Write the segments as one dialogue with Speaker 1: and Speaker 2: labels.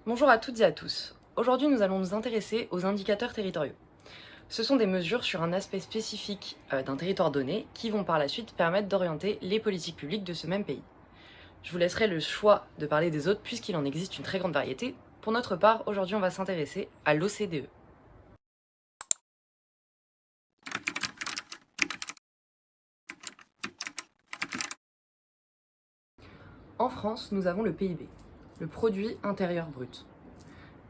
Speaker 1: Bonjour à toutes et à tous. Aujourd'hui, nous allons nous intéresser aux indicateurs territoriaux. Ce sont des mesures sur un aspect spécifique d'un territoire donné qui vont par la suite permettre d'orienter les politiques publiques de ce même pays. Je vous laisserai le choix de parler des autres puisqu'il en existe une très grande variété. Pour notre part, aujourd'hui, on va s'intéresser à l'OCDE. En France, nous avons le PIB, le produit intérieur brut.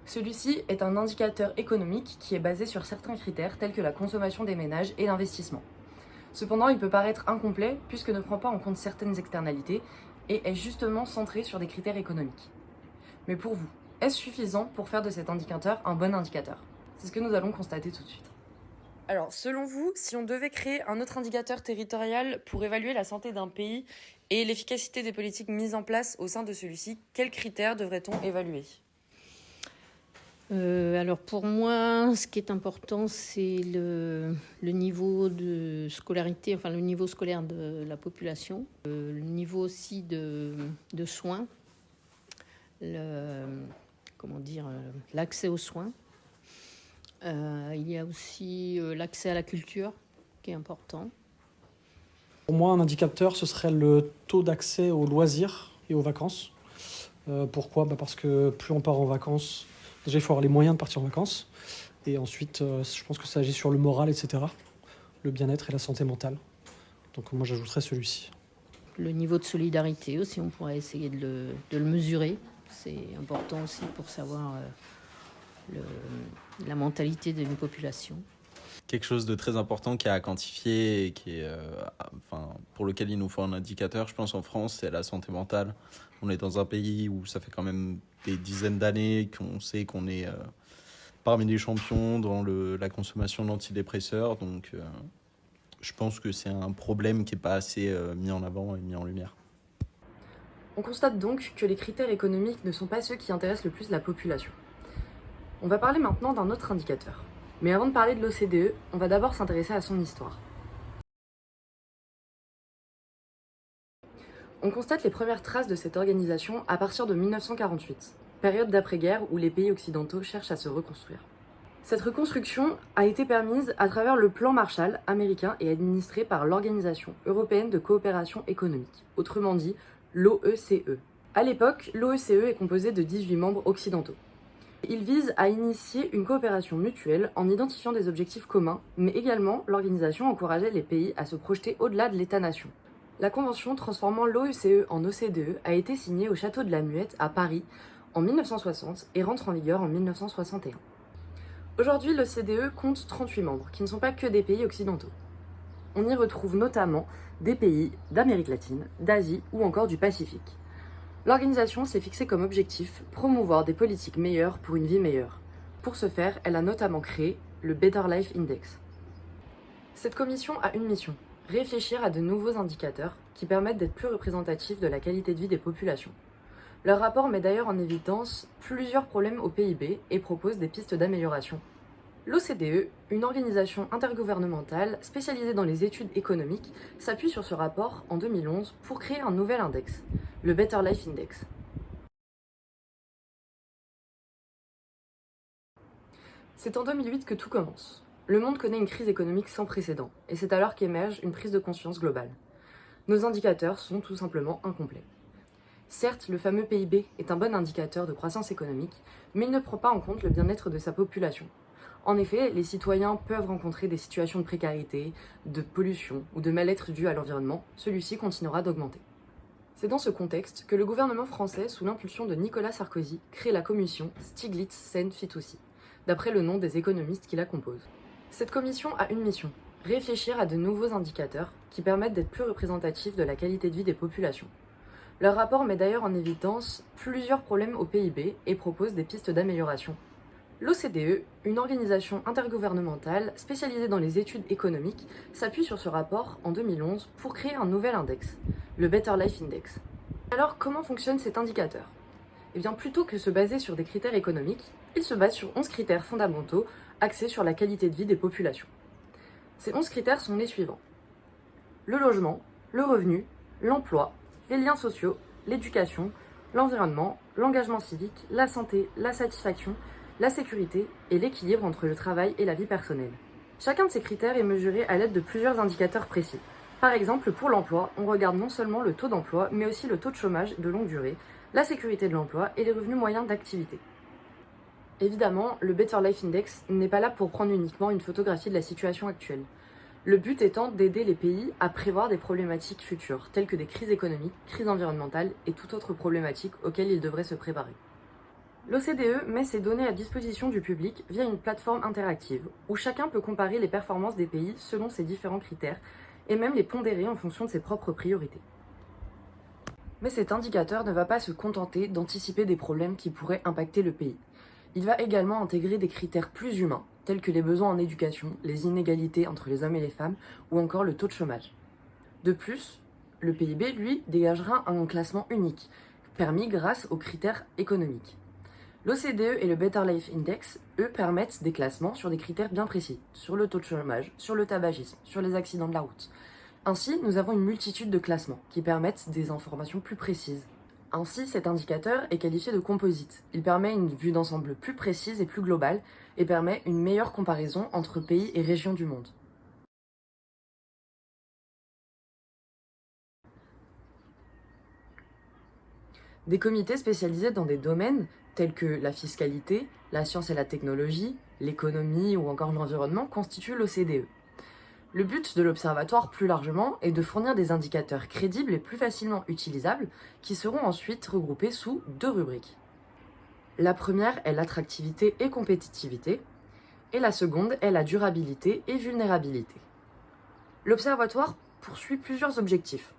Speaker 1: Celui-ci est un indicateur économique qui est basé sur certains critères tels que la consommation des ménages et l'investissement. Cependant, il peut paraître incomplet puisque ne prend pas en compte certaines externalités et est justement centré sur des critères économiques. Mais pour vous, est-ce suffisant pour faire de cet indicateur un bon indicateur? C'est ce que nous allons constater tout de suite. Alors, selon vous, si on devait créer un autre indicateur territorial pour évaluer la santé d'un pays et l'efficacité des politiques mises en place au sein de celui-ci, quels critères devrait-on évaluer?
Speaker 2: Alors pour moi, ce qui est important, c'est le niveau de scolarité, enfin le niveau scolaire de la population, le niveau aussi de soins, l'accès aux soins. Il y a aussi l'accès à la culture qui est important.
Speaker 3: Pour moi, un indicateur, ce serait le taux d'accès aux loisirs et aux vacances. Pourquoi? Parce que plus on part en vacances, déjà il faut avoir les moyens de partir en vacances. Et ensuite, je pense que ça agit sur le moral, etc. Le bien-être et la santé mentale. Donc moi, j'ajouterais celui-ci.
Speaker 2: Le niveau de solidarité aussi, on pourrait essayer de le mesurer. C'est important aussi pour savoir la mentalité d'une population.
Speaker 4: Quelque chose de très important qui est à quantifier et qui est, pour lequel il nous faut un indicateur, je pense en France, c'est la santé mentale. On est dans un pays où ça fait quand même des dizaines d'années qu'on sait qu'on est parmi les champions dans la consommation d'antidépresseurs. Donc je pense que c'est un problème qui n'est pas assez mis en avant et mis en lumière.
Speaker 1: On constate donc que les critères économiques ne sont pas ceux qui intéressent le plus la population. On va parler maintenant d'un autre indicateur. Mais avant de parler de l'OCDE, on va d'abord s'intéresser à son histoire. On constate les premières traces de cette organisation à partir de 1948, période d'après-guerre où les pays occidentaux cherchent à se reconstruire. Cette reconstruction a été permise à travers le plan Marshall américain et administré par l'Organisation européenne de coopération économique, autrement dit l'OECE. À l'époque, l'OECE est composée de 18 membres occidentaux. Il vise à initier une coopération mutuelle en identifiant des objectifs communs, mais également l'organisation encourageait les pays à se projeter au-delà de l'État-nation. La convention transformant l'OECE en OCDE a été signée au château de la Muette à Paris en 1960 et rentre en vigueur en 1961. Aujourd'hui, l'OCDE compte 38 membres, qui ne sont pas que des pays occidentaux. On y retrouve notamment des pays d'Amérique latine, d'Asie ou encore du Pacifique. L'organisation s'est fixée comme objectif promouvoir des politiques meilleures pour une vie meilleure. Pour ce faire, elle a notamment créé le Better Life Index. Cette commission a une mission, réfléchir à de nouveaux indicateurs qui permettent d'être plus représentatifs de la qualité de vie des populations. Leur rapport met d'ailleurs en évidence plusieurs problèmes au PIB et propose des pistes d'amélioration. L'OCDE, une organisation intergouvernementale spécialisée dans les études économiques, s'appuie sur ce rapport en 2011 pour créer un nouvel index, le Better Life Index. C'est en 2008 que tout commence. Le monde connaît une crise économique sans précédent, et c'est alors qu'émerge une prise de conscience globale. Nos indicateurs sont tout simplement incomplets. Certes, le fameux PIB est un bon indicateur de croissance économique, mais il ne prend pas en compte le bien-être de sa population. En effet, les citoyens peuvent rencontrer des situations de précarité, de pollution ou de mal-être dû à l'environnement, celui-ci continuera d'augmenter. C'est dans ce contexte que le gouvernement français, sous l'impulsion de Nicolas Sarkozy, crée la commission Stiglitz-Sen-Fitoussi, d'après le nom des économistes qui la composent. Cette commission a une mission, réfléchir à de nouveaux indicateurs qui permettent d'être plus représentatifs de la qualité de vie des populations. Leur rapport met d'ailleurs en évidence plusieurs problèmes au PIB et propose des pistes d'amélioration. L'OCDE, une organisation intergouvernementale spécialisée dans les études économiques, s'appuie sur ce rapport en 2011 pour créer un nouvel index, le Better Life Index. Alors, comment fonctionne cet indicateur? Eh bien, plutôt que se baser sur des critères économiques, il se base sur 11 critères fondamentaux axés sur la qualité de vie des populations. Ces 11 critères sont les suivants: le logement, le revenu, l'emploi, les liens sociaux, l'éducation, l'environnement, l'engagement civique, la santé, la satisfaction, la sécurité et l'équilibre entre le travail et la vie personnelle. Chacun de ces critères est mesuré à l'aide de plusieurs indicateurs précis. Par exemple, pour l'emploi, on regarde non seulement le taux d'emploi, mais aussi le taux de chômage de longue durée, la sécurité de l'emploi et les revenus moyens d'activité. Évidemment, le Better Life Index n'est pas là pour prendre uniquement une photographie de la situation actuelle. Le but étant d'aider les pays à prévoir des problématiques futures, telles que des crises économiques, crises environnementales et toute autre problématique auxquelles ils devraient se préparer. L'OCDE met ses données à disposition du public via une plateforme interactive, où chacun peut comparer les performances des pays selon ses différents critères, et même les pondérer en fonction de ses propres priorités. Mais cet indicateur ne va pas se contenter d'anticiper des problèmes qui pourraient impacter le pays. Il va également intégrer des critères plus humains, tels que les besoins en éducation, les inégalités entre les hommes et les femmes, ou encore le taux de chômage. De plus, le PIB, lui, dégagera un classement unique, permis grâce aux critères économiques. L'OCDE et le Better Life Index, eux, permettent des classements sur des critères bien précis, sur le taux de chômage, sur le tabagisme, sur les accidents de la route. Ainsi, nous avons une multitude de classements qui permettent des informations plus précises. Ainsi, cet indicateur est qualifié de composite. Il permet une vue d'ensemble plus précise et plus globale et permet une meilleure comparaison entre pays et régions du monde. Des comités spécialisés dans des domaines tels que la fiscalité, la science et la technologie, l'économie ou encore l'environnement constituent l'OCDE. Le but de l'observatoire, plus largement, est de fournir des indicateurs crédibles et plus facilement utilisables qui seront ensuite regroupés sous deux rubriques. La première est l'attractivité et compétitivité, et la seconde est la durabilité et vulnérabilité. L'observatoire poursuit plusieurs objectifs.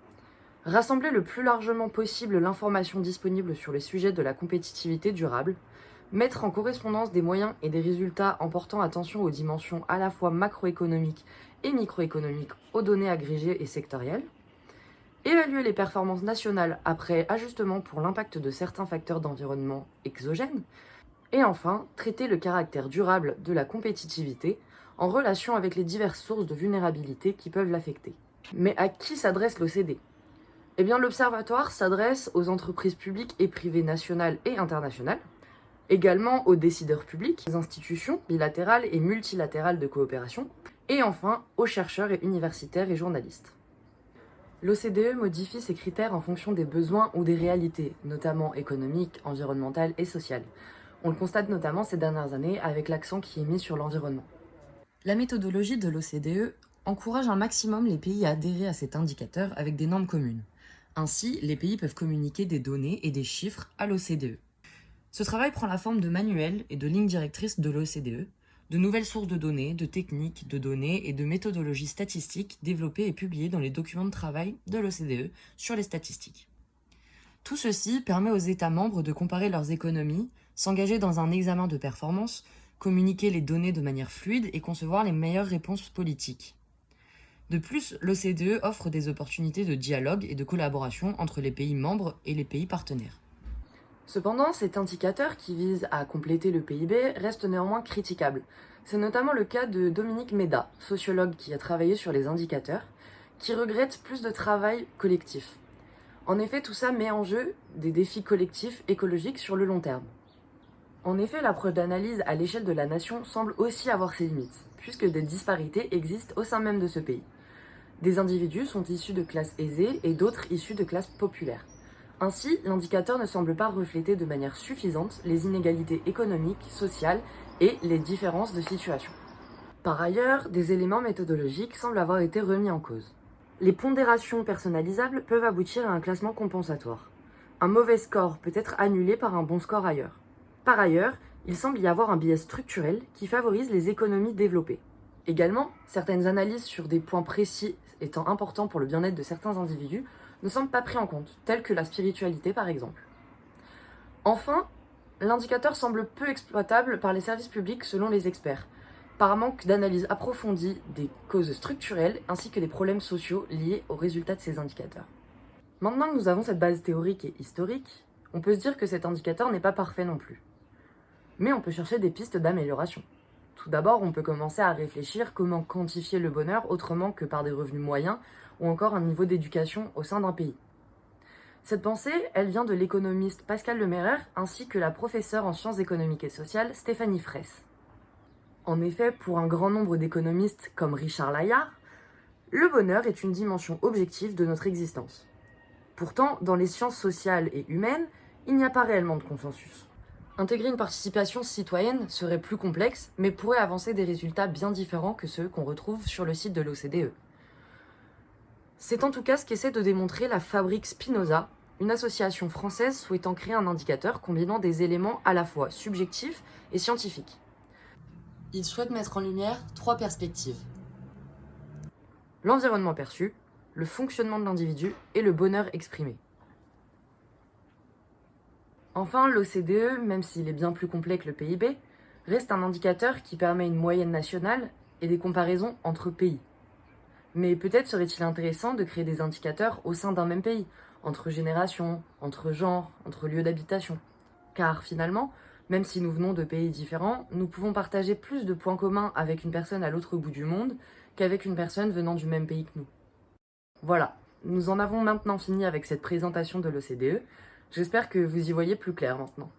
Speaker 1: Rassembler le plus largement possible l'information disponible sur les sujets de la compétitivité durable, mettre en correspondance des moyens et des résultats en portant attention aux dimensions à la fois macroéconomiques et microéconomiques aux données agrégées et sectorielles, évaluer les performances nationales après ajustement pour l'impact de certains facteurs d'environnement exogènes, et enfin, traiter le caractère durable de la compétitivité en relation avec les diverses sources de vulnérabilité qui peuvent l'affecter. Mais à qui s'adresse l'OCDE ? Eh bien, l'Observatoire s'adresse aux entreprises publiques et privées nationales et internationales, également aux décideurs publics, aux institutions bilatérales et multilatérales de coopération, et enfin aux chercheurs et universitaires et journalistes. L'OCDE modifie ses critères en fonction des besoins ou des réalités, notamment économiques, environnementales et sociales. On le constate notamment ces dernières années avec l'accent qui est mis sur l'environnement. La méthodologie de l'OCDE encourage un maximum les pays à adhérer à cet indicateur avec des normes communes. Ainsi, les pays peuvent communiquer des données et des chiffres à l'OCDE. Ce travail prend la forme de manuels et de lignes directrices de l'OCDE, de nouvelles sources de données, de techniques de données et de méthodologies statistiques développées et publiées dans les documents de travail de l'OCDE sur les statistiques. Tout ceci permet aux États membres de comparer leurs économies, s'engager dans un examen de performance, communiquer les données de manière fluide et concevoir les meilleures réponses politiques. De plus, l'OCDE offre des opportunités de dialogue et de collaboration entre les pays membres et les pays partenaires. Cependant, cet indicateur qui vise à compléter le PIB reste néanmoins critiquable. C'est notamment le cas de Dominique Méda, sociologue qui a travaillé sur les indicateurs, qui regrette plus de travail collectif. En effet, tout ça met en jeu des défis collectifs écologiques sur le long terme. En effet, l'approche d'analyse à l'échelle de la nation semble aussi avoir ses limites, puisque des disparités existent au sein même de ce pays. Des individus sont issus de classes aisées et d'autres issus de classes populaires. Ainsi, l'indicateur ne semble pas refléter de manière suffisante les inégalités économiques, sociales et les différences de situation. Par ailleurs, des éléments méthodologiques semblent avoir été remis en cause. Les pondérations personnalisables peuvent aboutir à un classement compensatoire. Un mauvais score peut être annulé par un bon score ailleurs. Par ailleurs, il semble y avoir un biais structurel qui favorise les économies développées. Également, certaines analyses sur des points précis étant importants pour le bien-être de certains individus ne semblent pas pris en compte, tels que la spiritualité par exemple. Enfin, l'indicateur semble peu exploitable par les services publics selon les experts, par manque d'analyse approfondie des causes structurelles ainsi que des problèmes sociaux liés aux résultats de ces indicateurs. Maintenant que nous avons cette base théorique et historique, on peut se dire que cet indicateur n'est pas parfait non plus. Mais on peut chercher des pistes d'amélioration. Tout d'abord, on peut commencer à réfléchir comment quantifier le bonheur autrement que par des revenus moyens ou encore un niveau d'éducation au sein d'un pays. Cette pensée, elle vient de l'économiste Pascal Lemairer ainsi que la professeure en sciences économiques et sociales Stéphanie Fraisse. En effet, pour un grand nombre d'économistes comme Richard Layard, le bonheur est une dimension objective de notre existence. Pourtant, dans les sciences sociales et humaines, il n'y a pas réellement de consensus. Intégrer une participation citoyenne serait plus complexe, mais pourrait avancer des résultats bien différents que ceux qu'on retrouve sur le site de l'OCDE. C'est en tout cas ce qu'essaie de démontrer la Fabrique Spinoza, une association française souhaitant créer un indicateur combinant des éléments à la fois subjectifs et scientifiques. Il souhaite mettre en lumière 3 perspectives. L'environnement perçu, le fonctionnement de l'individu et le bonheur exprimé. Enfin, l'OCDE, même s'il est bien plus complet que le PIB, reste un indicateur qui permet une moyenne nationale et des comparaisons entre pays. Mais peut-être serait-il intéressant de créer des indicateurs au sein d'un même pays, entre générations, entre genres, entre lieux d'habitation. Car finalement, même si nous venons de pays différents, nous pouvons partager plus de points communs avec une personne à l'autre bout du monde qu'avec une personne venant du même pays que nous. Voilà, nous en avons maintenant fini avec cette présentation de l'OCDE. J'espère que vous y voyez plus clair maintenant.